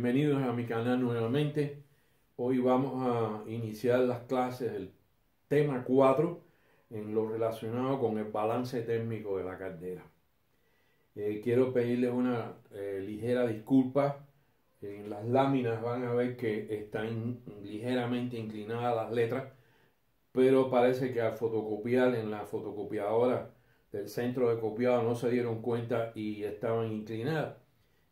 Bienvenidos a mi canal nuevamente. Hoy vamos a iniciar las clases del tema 4 en lo relacionado con el balance térmico de la caldera. Quiero pedirles una ligera disculpa. En las láminas van a ver que están ligeramente inclinadas las letras, pero parece que al fotocopiar en la fotocopiadora del centro de copiado no se dieron cuenta y estaban inclinadas.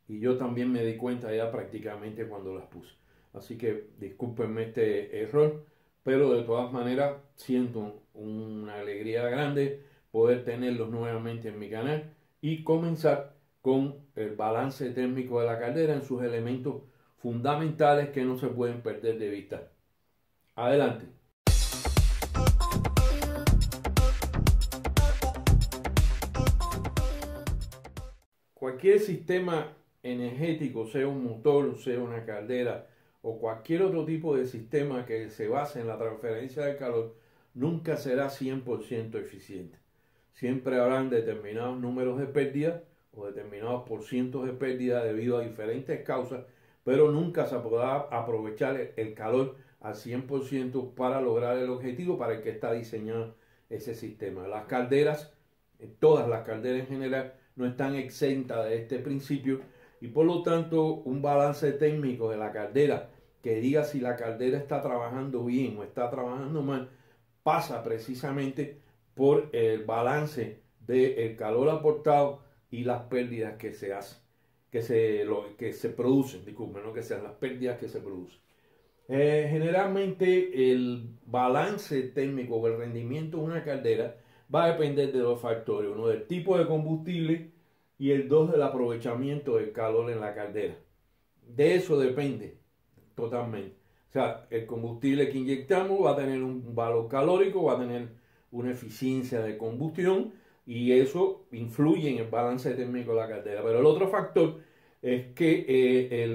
Y yo también me di cuenta ya prácticamente cuando las puse. Así que discúlpenme este error, pero de todas maneras siento una alegría grande poder tenerlos nuevamente en mi canal y comenzar con el balance térmico de la caldera en sus elementos fundamentales que no se pueden perder de vista. Adelante. Cualquier sistema energético, sea un motor, sea una caldera o cualquier otro tipo de sistema que se base en la transferencia de calor, nunca será 100% eficiente. Siempre habrán determinados números de pérdida o determinados porcientos de pérdida debido a diferentes causas, pero nunca se podrá aprovechar el calor al 100% para lograr el objetivo para el que está diseñado ese sistema. Las calderas, todas las calderas en general, no están exentas de este principio y por lo tanto un balance térmico de la caldera que diga si la caldera está trabajando bien o está trabajando mal pasa precisamente por el balance del calor aportado y las pérdidas que se hacen, que se producen, disculpen, no que sean las pérdidas que se producen. Generalmente el balance térmico o el rendimiento de una caldera va a depender de dos factores, uno del tipo de combustible y el dos del aprovechamiento del calor en la caldera. De eso depende totalmente. O sea, el combustible que inyectamos va a tener un valor calórico, va a tener una eficiencia de combustión y eso influye en el balance térmico de la caldera. Pero el otro factor es que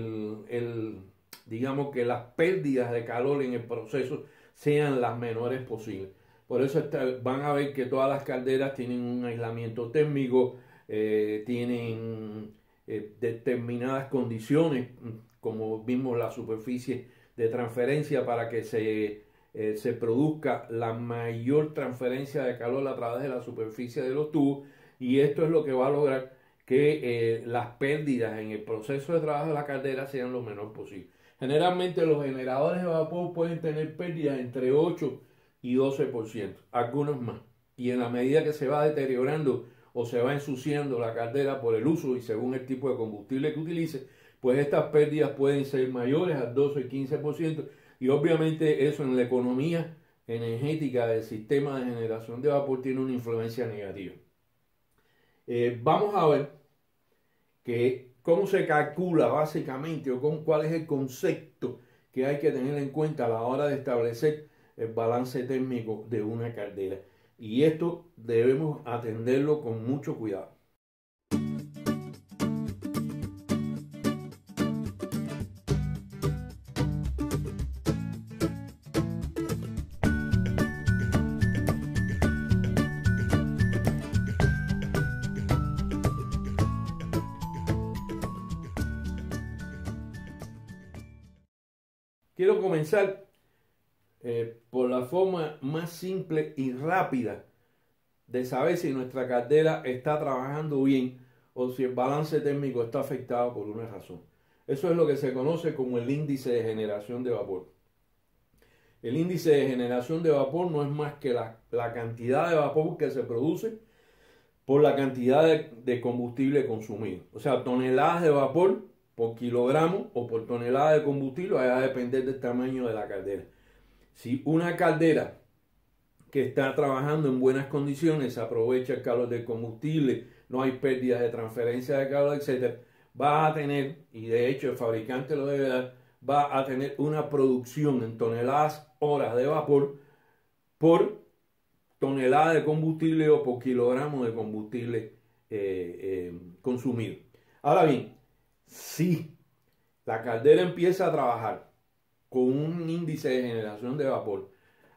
digamos que las pérdidas de calor en el proceso sean las menores posibles. Por eso van a ver que todas las calderas tienen un aislamiento térmico, tienen determinadas condiciones, como vimos la superficie de transferencia para que se produzca la mayor transferencia de calor a través de la superficie de los tubos, y esto es lo que va a lograr que las pérdidas en el proceso de trabajo de la caldera sean lo menor posible. Generalmente los generadores de vapor pueden tener pérdidas entre 8 y 12%, algunos más. Y en la medida que se va deteriorando o se va ensuciando la caldera por el uso y según el tipo de combustible que utilice, pues estas pérdidas pueden ser mayores al 12 y 15%. Y obviamente eso en la economía energética del sistema de generación de vapor tiene una influencia negativa. Vamos a ver cómo se calcula básicamente o cuál es el concepto que hay que tener en cuenta a la hora de establecer el balance térmico de una caldera. Y esto debemos atenderlo con mucho cuidado. Quiero comenzar por la forma más simple y rápida de saber si nuestra caldera está trabajando bien o si el balance térmico está afectado por una razón. Eso es lo que se conoce como el índice de generación de vapor. El índice de generación de vapor no es más que la cantidad de vapor que se produce por la cantidad de combustible consumido. O sea, toneladas de vapor por kilogramo o por tonelada de combustible va a depender del tamaño de la caldera. Si una caldera que está trabajando en buenas condiciones, se aprovecha el calor del combustible, no hay pérdidas de transferencia de calor, etc., va a tener, y de hecho el fabricante lo debe dar, va a tener una producción en toneladas horas de vapor por tonelada de combustible o por kilogramo de combustible consumido. Ahora bien, si la caldera empieza a trabajar con un índice de generación de vapor,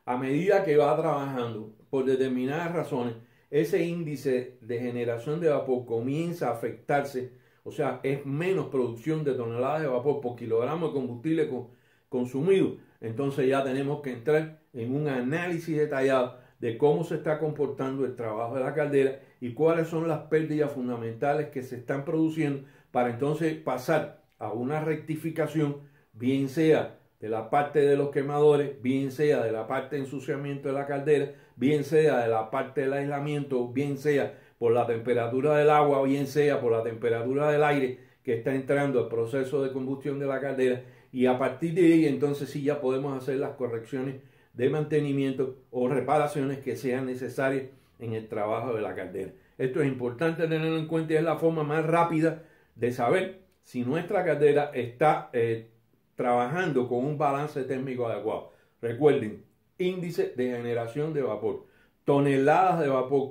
a medida que va trabajando, por determinadas razones, ese índice de generación de vapor comienza a afectarse o sea, es menos producción de toneladas de vapor por kilogramo de combustible consumido. Entonces ya tenemos que entrar en un análisis detallado de cómo se está comportando el trabajo de la caldera y cuáles son las pérdidas fundamentales que se están produciendo para entonces pasar a una rectificación, bien sea de la parte de los quemadores, bien sea de la parte de ensuciamiento de la caldera, bien sea de la parte del aislamiento, bien sea por la temperatura del agua, bien sea por la temperatura del aire que está entrando al proceso de combustión de la caldera, y a partir de ahí entonces sí ya podemos hacer las correcciones de mantenimiento o reparaciones que sean necesarias en el trabajo de la caldera. Esto es importante tenerlo en cuenta y es la forma más rápida de saber si nuestra caldera está trabajando con un balance térmico adecuado. Recuerden, índice de generación de vapor, toneladas de vapor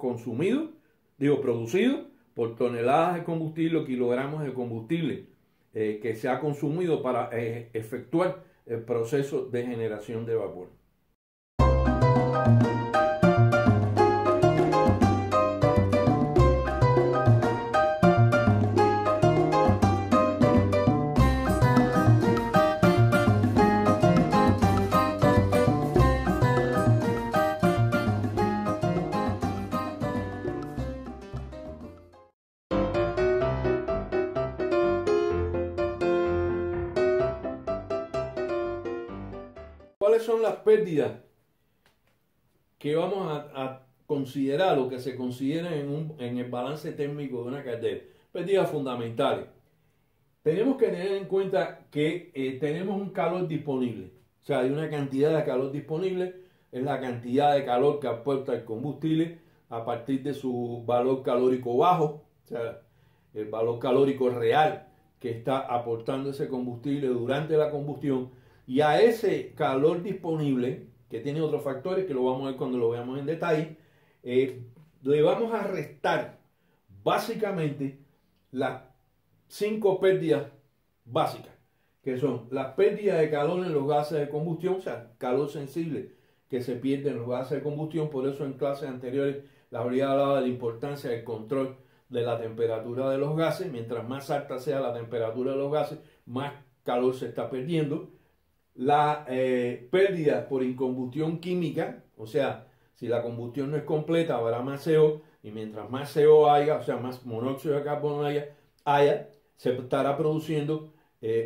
producido por toneladas de combustible o kilogramos de combustible que se ha consumido para efectuar el proceso de generación de vapor. ¿Cuáles son las pérdidas que vamos a considerar o que se consideran en el balance térmico de una caldera? Pérdidas fundamentales. Tenemos que tener en cuenta que tenemos un calor disponible. O sea, hay una cantidad de calor disponible, es la cantidad de calor que aporta el combustible a partir de su valor calórico bajo, o sea, el valor calórico real que está aportando ese combustible durante la combustión, y a ese calor disponible, que tiene otros factores que lo vamos a ver cuando lo veamos en detalle, le vamos a restar básicamente las 5 pérdidas básicas, que son las pérdidas de calor en los gases de combustión, o sea, calor sensible que se pierde en los gases de combustión. Por eso en clases anteriores les habría hablado de la importancia del control de la temperatura de los gases. Mientras más alta sea la temperatura de los gases, más calor se está perdiendo. La pérdida por incombustión química, o sea, si la combustión no es completa, habrá más CO, y mientras más CO haya, o sea, más monóxido de carbono haya, se estará produciendo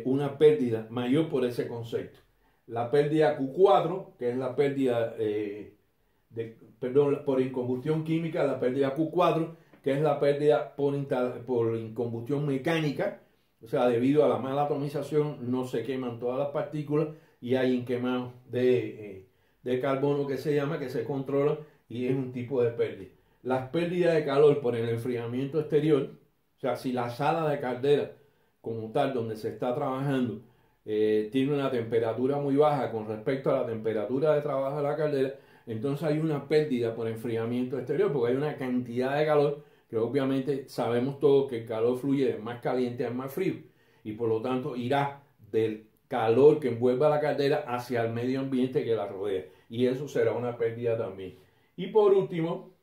una pérdida mayor por ese concepto. La pérdida Q4, que es la pérdida por incombustión química, la pérdida Q4, que es la pérdida por incombustión mecánica, o sea, debido a la mala atomización no se queman todas las partículas y hay un quemado de carbono que se llama, que se controla, y es un tipo de pérdida. Las pérdidas de calor por el enfriamiento exterior, o sea, si la sala de caldera como tal donde se está trabajando tiene una temperatura muy baja con respecto a la temperatura de trabajo de la caldera, entonces hay una pérdida por enfriamiento exterior, porque hay una cantidad de calor que obviamente sabemos todos que el calor fluye de más caliente a más frío, y por lo tanto irá del calor que envuelve a la caldera hacia el medio ambiente que la rodea, y eso será una pérdida también. Y por último,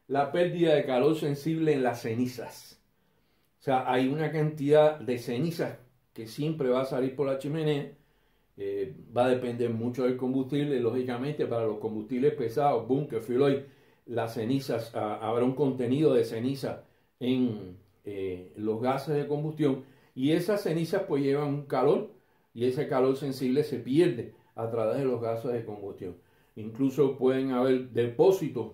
la pérdida de calor sensible en las cenizas. O sea, hay una cantidad de cenizas que siempre va a salir por la chimenea. Va a depender mucho del combustible. Lógicamente, para los combustibles pesados, bunker, fuel oil, las cenizas, habrá un contenido de ceniza en los gases de combustión. Y esas cenizas pues llevan un calor, y ese calor sensible se pierde a través de los gases de combustión. Incluso pueden haber depósitos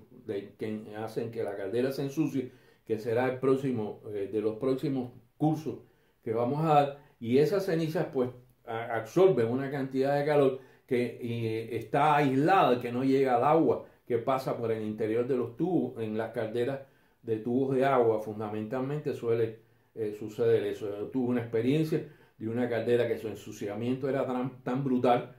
que hacen que la caldera se ensucie, que será el próximo de los próximos cursos que vamos a dar, y esas cenizas pues absorben una cantidad de calor que está aislada, que no llega al agua que pasa por el interior de los tubos. En las calderas de tubos de agua fundamentalmente suele suceder eso. Yo tuve una experiencia de una caldera que su ensuciamiento era tan brutal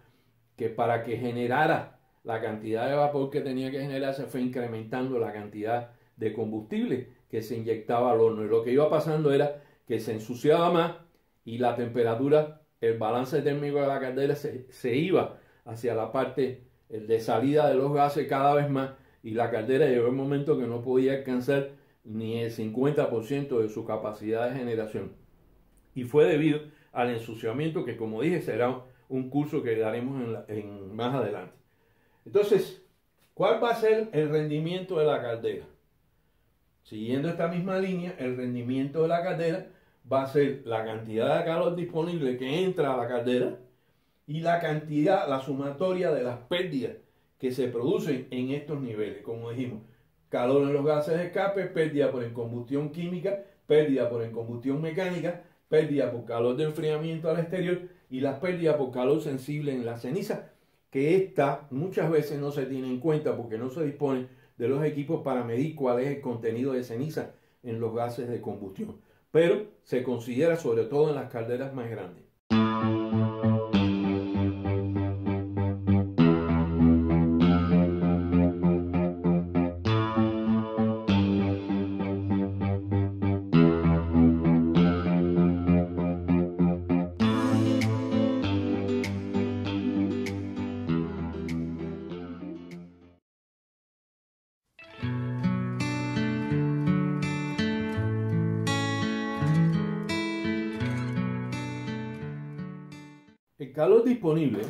que para que generara la cantidad de vapor que tenía que generar se fue incrementando la cantidad de combustible que se inyectaba al horno, y lo que iba pasando era que se ensuciaba más y la temperatura, el balance térmico de la caldera se iba hacia la parte de salida de los gases cada vez más, y la caldera llegó un momento que no podía alcanzar ni el 50% de su capacidad de generación. y fue debido al ensuciamiento que, como dije, será un curso que daremos más adelante. Entonces, ¿cuál va a ser el rendimiento de la caldera? Siguiendo esta misma línea, el rendimiento de la caldera va a ser la cantidad de calor disponible que entra a la caldera y la cantidad, la sumatoria de las pérdidas que se producen en estos niveles. Como dijimos, calor en los gases de escape, pérdida por combustión química, pérdida por combustión mecánica, pérdida por calor de enfriamiento al exterior y las pérdidas por calor sensible en la ceniza, que esta muchas veces no se tiene en cuenta porque no se dispone de los equipos para medir cuál es el contenido de ceniza en los gases de combustión, pero se considera sobre todo en las calderas más grandes. El calor disponible,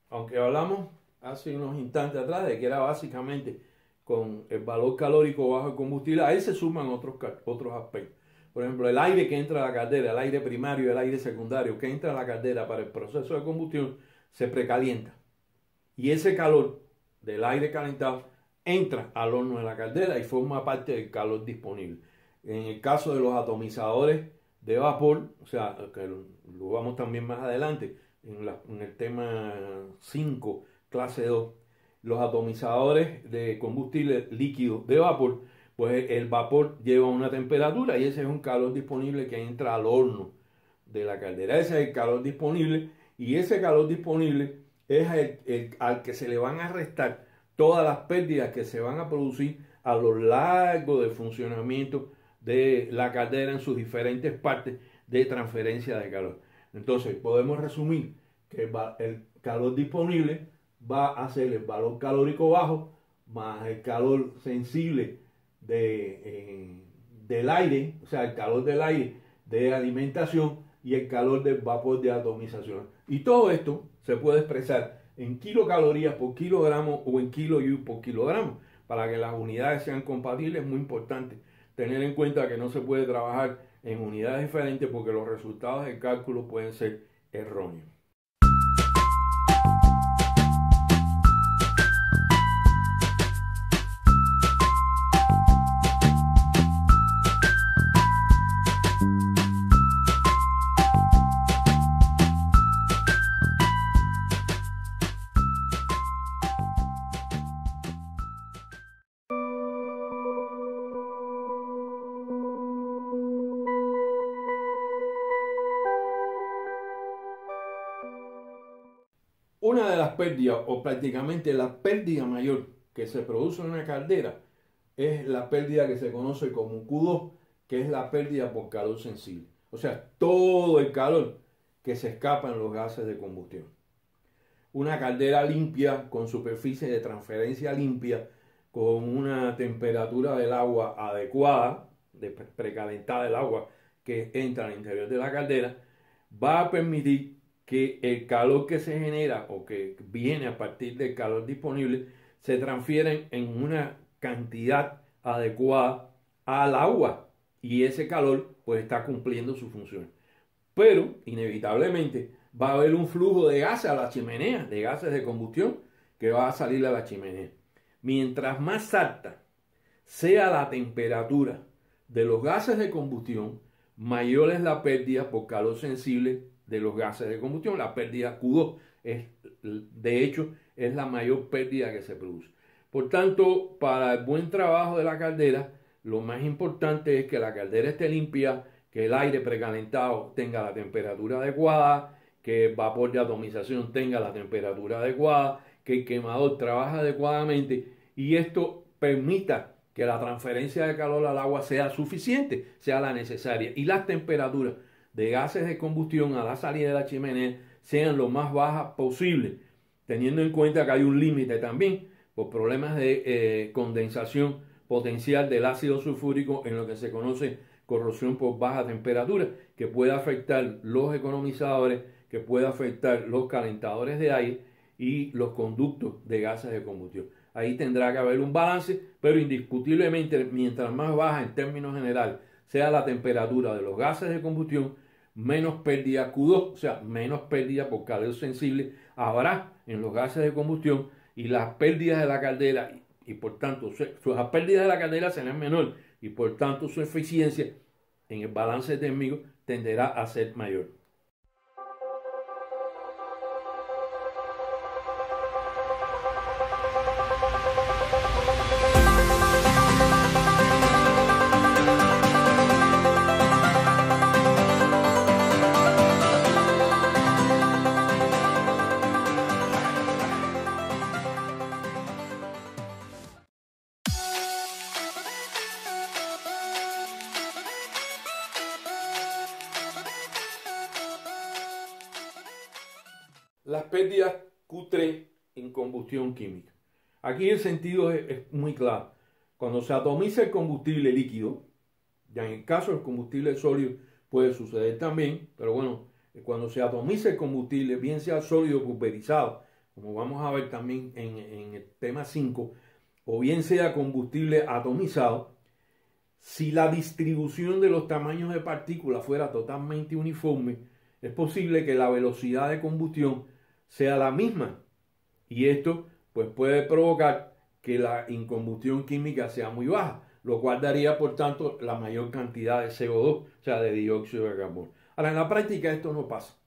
aunque hablamos hace unos instantes atrás de que era básicamente con el valor calórico bajo el combustible, a él se suman otros aspectos. Por ejemplo, el aire que entra a la caldera, el aire primario y el aire secundario que entra a la caldera para el proceso de combustión, se precalienta. Y ese calor del aire calentado entra al horno de la caldera y forma parte del calor disponible. En el caso de los atomizadores de vapor, o sea, que lo vamos también más adelante, en el tema 5, clase 2, los atomizadores de combustible líquido de vapor, pues el vapor lleva una temperatura y ese es un calor disponible que entra al horno de la caldera. Ese es el calor disponible y ese calor disponible es al que se le van a restar todas las pérdidas que se van a producir a lo largo del funcionamiento de la caldera en sus diferentes partes de transferencia de calor. Entonces podemos resumir que el calor disponible va a ser el valor calórico bajo más el calor sensible del aire, o sea, el calor del aire de alimentación y el calor del vapor de atomización. Y todo esto se puede expresar en kilocalorías por kilogramo o en kilojoule por kilogramo. Para que las unidades sean compatibles es muy importante tener en cuenta que no se puede trabajar en unidades diferentes porque los resultados del cálculo pueden ser erróneos. Una de las pérdidas, o prácticamente la pérdida mayor que se produce en una caldera, es la pérdida que se conoce como Q2, que es la pérdida por calor sensible. O sea, todo el calor que se escapa en los gases de combustión. Una caldera limpia, con superficie de transferencia limpia, con una temperatura del agua adecuada, precalentada el agua que entra al interior de la caldera, va a permitir que el calor que se genera o que viene a partir del calor disponible se transfiere en una cantidad adecuada al agua y ese calor pues está cumpliendo su función. Pero inevitablemente va a haber un flujo de gases a la chimenea, de gases de combustión que va a salir a la chimenea. Mientras más alta sea la temperatura de los gases de combustión, mayor es la pérdida por calor sensible de los gases de combustión. La pérdida Q2 de hecho es la mayor pérdida que se produce. Por tanto, para el buen trabajo de la caldera, lo más importante es que la caldera esté limpia, que el aire precalentado tenga la temperatura adecuada, que el vapor de atomización tenga la temperatura adecuada, que el quemador trabaje adecuadamente y esto permita que la transferencia de calor al agua sea suficiente, sea la necesaria y las temperaturas de gases de combustión a la salida de la chimenea sean lo más bajas posible, teniendo en cuenta que hay un límite también por problemas de condensación potencial del ácido sulfúrico en lo que se conoce corrosión por baja temperatura, que puede afectar los economizadores, que puede afectar los calentadores de aire y los conductos de gases de combustión. Ahí tendrá que haber un balance, pero indiscutiblemente, mientras más baja en términos generales sea la temperatura de los gases de combustión, menos pérdida Q2, o sea, menos pérdida por calor sensible habrá en los gases de combustión, y las pérdidas de la caldera, y por tanto, las pérdidas de la caldera serán menores, y por tanto su eficiencia en el balance térmico tenderá a ser mayor. Las pérdidas Q3 en combustión química. Aquí el sentido es muy claro. Cuando se atomiza el combustible líquido, ya en el caso del combustible sólido puede suceder también, pero bueno, cuando se atomiza el combustible, bien sea sólido o pulverizado, como vamos a ver también en el tema 5, o bien sea combustible atomizado, si la distribución de los tamaños de partículas fuera totalmente uniforme, es posible que la velocidad de combustión sea la misma, y esto pues puede provocar que la incombustión química sea muy baja, lo cual daría por tanto la mayor cantidad de CO2, o sea, de dióxido de carbono. Ahora, en la práctica esto no pasa.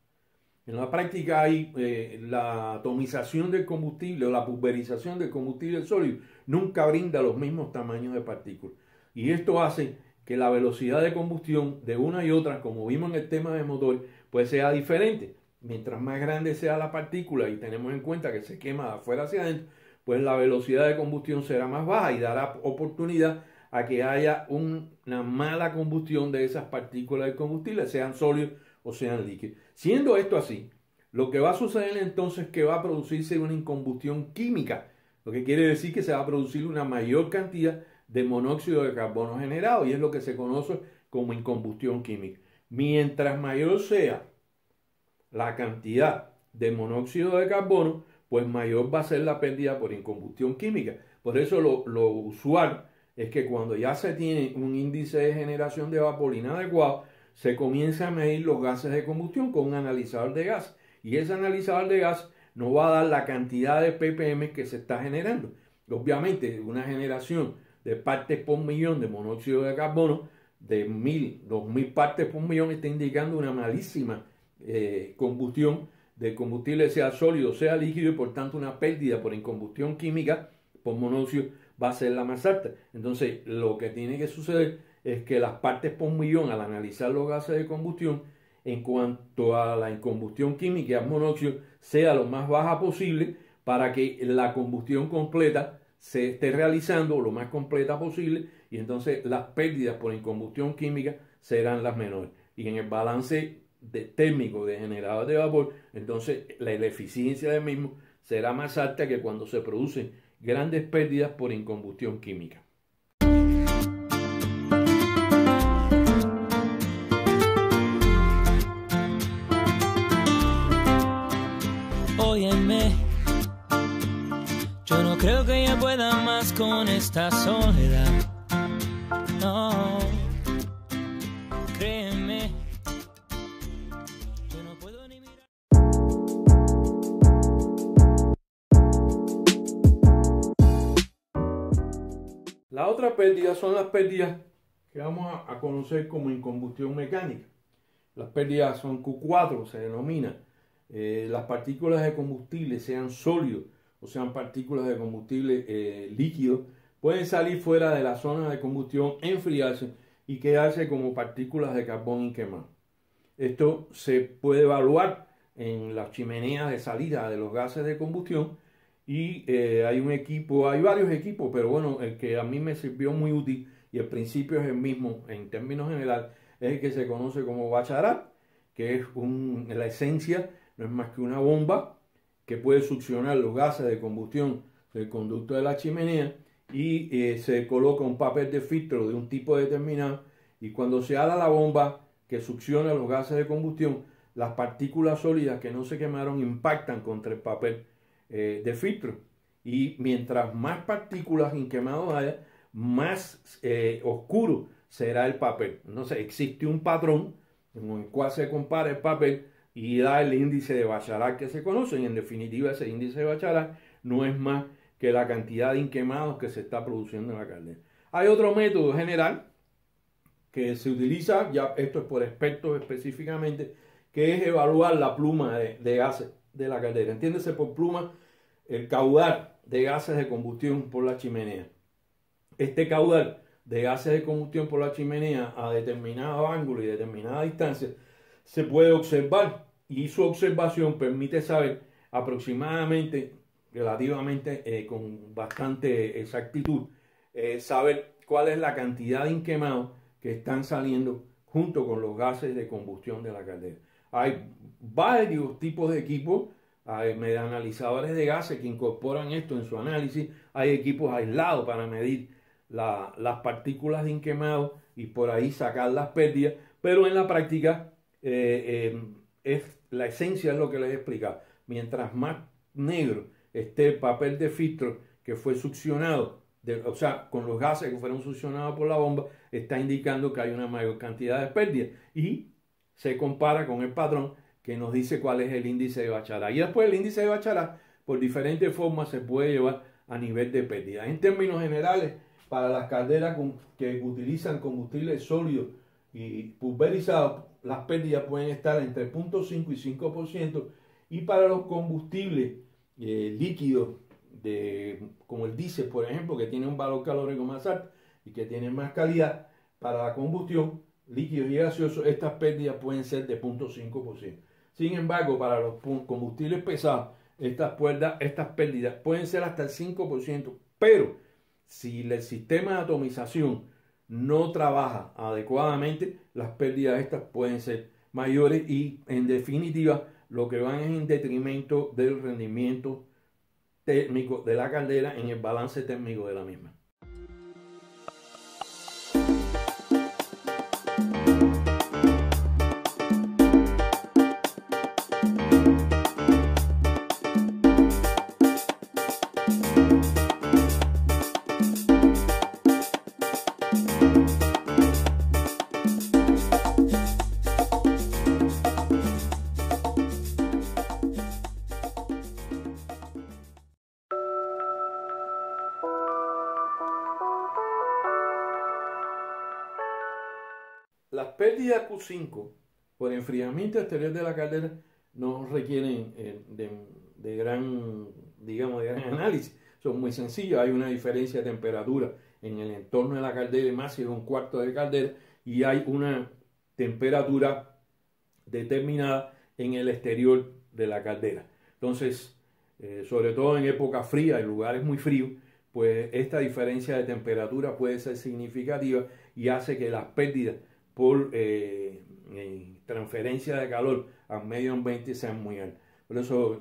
En la práctica hay la atomización del combustible o la pulverización del combustible sólido nunca brinda los mismos tamaños de partículas, y esto hace que la velocidad de combustión de una y otra, como vimos en el tema de motor, pues sea diferente. Mientras más grande sea la partícula y tenemos en cuenta que se quema de afuera hacia adentro, pues la velocidad de combustión será más baja y dará oportunidad a que haya una mala combustión de esas partículas de combustible, sean sólidos o sean líquidos. Siendo esto así, lo que va a suceder entonces es que va a producirse una incombustión química, lo que quiere decir que se va a producir una mayor cantidad de monóxido de carbono generado, y es lo que se conoce como incombustión química. Mientras mayor sea la cantidad de monóxido de carbono, pues mayor va a ser la pérdida por incombustión química. Por eso lo usual es que cuando ya se tiene un índice de generación de vapor inadecuado, se comienza a medir los gases de combustión con un analizador de gas, y ese analizador de gas nos va a dar la cantidad de ppm que se está generando. Obviamente, una generación de partes por millón de monóxido de carbono de 1000, 2000 partes por millón está indicando una malísima combustión de combustible, sea sólido sea líquido, y por tanto una pérdida por incombustión química por monóxido va a ser la más alta. Entonces lo que tiene que suceder es que las partes por millón, al analizar los gases de combustión, en cuanto a la incombustión química y al monóxido, sea lo más baja posible para que la combustión completa se esté realizando lo más completa posible, y entonces las pérdidas por incombustión química serán las menores. Y en el balance térmico de generador de vapor, entonces la eficiencia del mismo será más alta que cuando se producen grandes pérdidas por incombustión química. Óyeme, yo no creo que ella pueda más con esta soledad. No, créeme, yo no puedo ni mirar. La otra pérdida son las pérdidas que vamos a conocer como incombustión mecánica. Las pérdidas son Q4, se denomina. Las partículas de combustible, sean sólidos o sean partículas de combustible líquido, pueden salir fuera de la zona de combustión, enfriarse y quedarse como partículas de carbón inquemado. Esto se puede evaluar en las chimeneas de salida de los gases de combustión, y hay varios equipos, pero bueno, el que a mí me sirvió muy útil y el principio es el mismo en términos generales, es el que se conoce como Bacharach, que es la esencia no es más que una bomba que puede succionar los gases de combustión del conducto de la chimenea, y se coloca un papel de filtro de un tipo determinado Y cuando se ala la bomba que succiona los gases de combustión, las partículas sólidas que no se quemaron impactan contra el papel de filtro. Y mientras más partículas inquemadas haya, más oscuro será el papel. Entonces existe un patrón en el cual se compara el papel y da el índice de Bacharach que se conoce. Y en definitiva ese índice de Bacharach no es más que la cantidad de inquemados que se está produciendo en la caldera. Hay otro método general que se utiliza, ya esto es por expertos específicamente, que es evaluar la pluma de gases de la caldera. Entiéndese por pluma el caudal de gases de combustión por la chimenea. Este caudal de gases de combustión por la chimenea a determinado ángulo y determinada distancia se puede observar, y su observación permite saber aproximadamente, relativamente con bastante exactitud, saber cuál es la cantidad de inquemados que están saliendo junto con los gases de combustión de la caldera. Hay varios tipos de equipos, hay analizadores de gases que incorporan esto en su análisis, hay equipos aislados para medir las partículas de inquemado y por ahí sacar las pérdidas, pero en la práctica la esencia es lo que les he explicado. Mientras más negro esté el papel de filtro que fue succionado, o sea, con los gases que fueron succionados por la bomba, está indicando que hay una mayor cantidad de pérdidas y se compara con el patrón que nos dice cuál es el índice de Bacharach. Y después el índice de Bacharach, por diferentes formas, se puede llevar a nivel de pérdida. En términos generales, para las calderas que utilizan combustible sólido y pulverizado, las pérdidas pueden estar entre 0.5 y 5%, y para los combustibles líquidos, como el diésel, por ejemplo, que tiene un valor calórico más alto y que tiene más calidad para la combustión, líquidos y gaseosos, estas pérdidas pueden ser de 0.5%. Sin embargo, para los combustibles pesados, estas pérdidas pueden ser hasta el 5%, pero si el sistema de atomización no trabaja adecuadamente, las pérdidas estas pueden ser mayores y, en definitiva, lo que van es en detrimento del rendimiento térmico de la caldera en el balance térmico de la misma. Las pérdidas Q5 por enfriamiento exterior de la caldera no requieren de gran análisis. Son muy sencillos. Hay una diferencia de temperatura en el entorno de la caldera, más si es un cuarto de caldera, y hay una temperatura determinada en el exterior de la caldera. Entonces, sobre todo en época fría, en lugares muy fríos, pues esta diferencia de temperatura puede ser significativa y hace que las pérdidas por transferencia de calor al medio ambiente sean muy altas. Por eso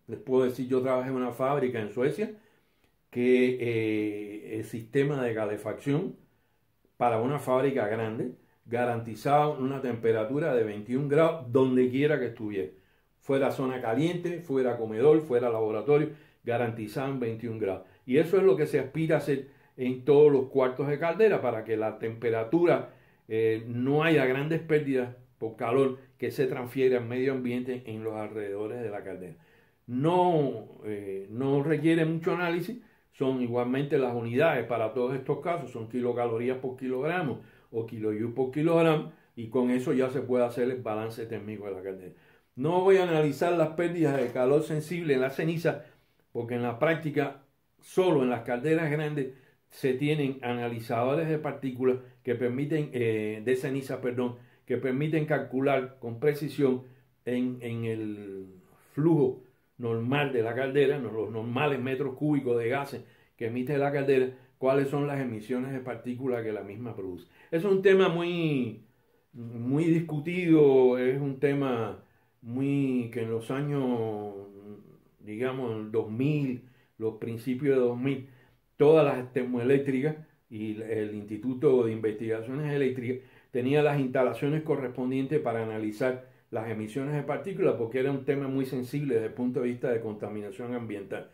les puedo decir, yo trabajé en una fábrica en Suecia que el sistema de calefacción para una fábrica grande garantizaba una temperatura de 21 grados donde quiera que estuviera. Fuera zona caliente, fuera comedor, fuera laboratorio, garantizaban 21 grados. Y eso es lo que se aspira a hacer en todos los cuartos de caldera para que la temperatura no haya grandes pérdidas por calor que se transfiere al medio ambiente en los alrededores de la caldera. No requiere mucho análisis, son igualmente las unidades para todos estos casos, son kilocalorías por kilogramo o kilojoule por kilogramo, y con eso ya se puede hacer el balance térmico de la caldera. No voy a analizar las pérdidas de calor sensible en la ceniza, porque en la práctica solo en las calderas grandes se tienen analizadores de partículas que permiten, de ceniza, perdón, que permiten calcular con precisión en el flujo normal de la caldera, los normales metros cúbicos de gases que emite la caldera, cuáles son las emisiones de partículas que la misma produce. Es un tema muy discutido, es un tema que en los años, digamos, 2000, los principios de 2000, todas las termoeléctricas y el Instituto de Investigaciones Eléctricas tenía las instalaciones correspondientes para analizar las emisiones de partículas, porque era un tema muy sensible desde el punto de vista de contaminación ambiental.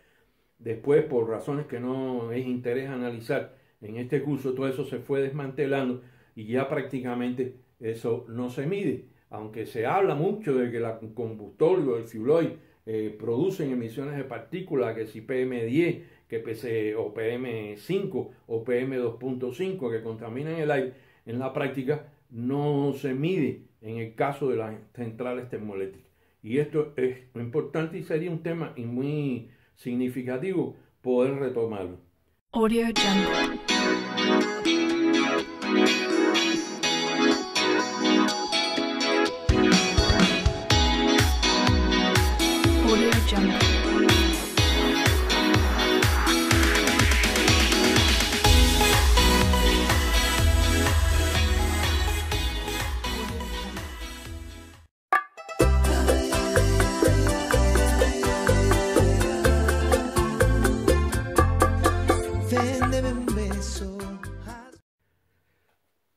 Después, por razones que no es interés analizar en este curso, todo eso se fue desmantelando y ya prácticamente eso no se mide. Aunque se habla mucho de que el combustorio, el fuel oil, producen emisiones de partículas, que si PM10, que o PM5 o PM2.5, que contaminan el aire, en la práctica no se mide en el caso de las centrales termoeléctricas. Y esto es importante y sería un tema muy significativo poder retomarlo. Audio Jungle. Audio Jungle.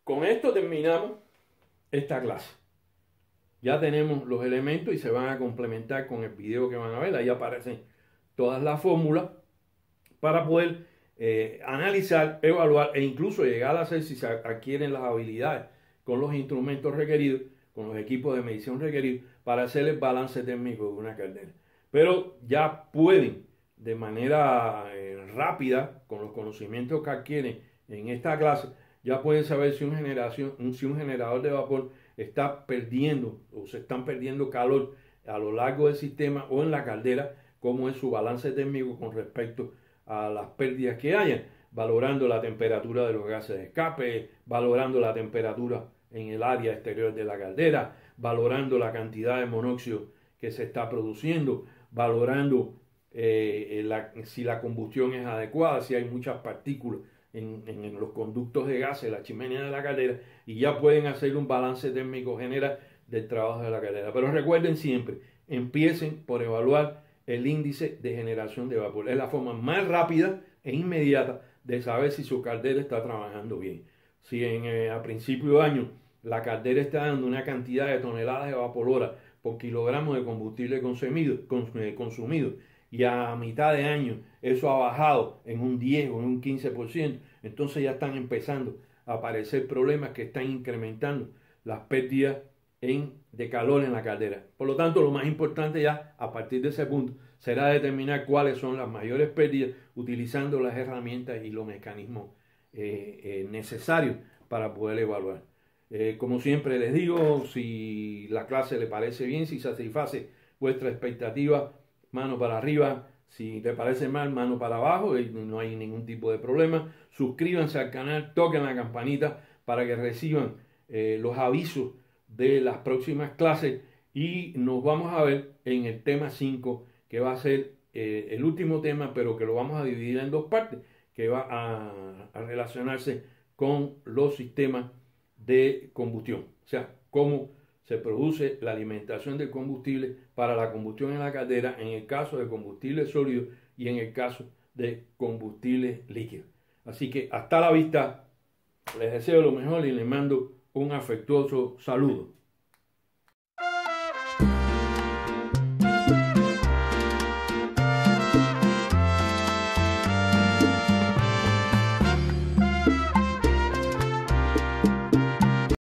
Con esto terminamos esta clase. Ya tenemos los elementos y se van a complementar con el video que van a ver. Ahí aparecen todas las fórmulas para poder analizar, evaluar e incluso llegar a hacer, si se adquieren las habilidades con los instrumentos requeridos, con los equipos de medición requeridos, para hacer el balance térmico de una caldera. Pero ya pueden, de manera rápida, con los conocimientos que adquieren en esta clase, ya pueden saber si un generador de vapor está perdiendo o se están perdiendo calor a lo largo del sistema o en la caldera, cómo es su balance térmico con respecto a las pérdidas que hayan, valorando la temperatura de los gases de escape, valorando la temperatura en el área exterior de la caldera, valorando la cantidad de monóxido que se está produciendo, valorando si la combustión es adecuada, si hay muchas partículas en los conductos de gases, la chimenea de la caldera, y ya pueden hacer un balance térmico general del trabajo de la caldera. Pero recuerden siempre, empiecen por evaluar el índice de generación de vapor. Es la forma más rápida e inmediata de saber si su caldera está trabajando bien. Si a principio de año la caldera está dando una cantidad de toneladas de vapor hora por kilogramo de combustible consumido, y a mitad de año eso ha bajado en un 10 o en un 15%, entonces ya están empezando a aparecer problemas que están incrementando las pérdidas de calor en la caldera. Por lo tanto, lo más importante ya a partir de ese punto será determinar cuáles son las mayores pérdidas utilizando las herramientas y los mecanismos necesarios para poder evaluar. Como siempre les digo, si la clase le parece bien, si satisface vuestra expectativa, mano para arriba. Si te parece mal, mano para abajo, y no hay ningún tipo de problema. Suscríbanse al canal, toquen la campanita para que reciban los avisos de las próximas clases, y nos vamos a ver en el tema 5, que va a ser el último tema, pero que lo vamos a dividir en dos partes, que va a relacionarse con los sistemas de combustión, o sea, cómo se produce la alimentación del combustible para la combustión en la caldera en el caso de combustible sólido y en el caso de combustible líquido. Así que hasta la vista, les deseo lo mejor y les mando un afectuoso saludo.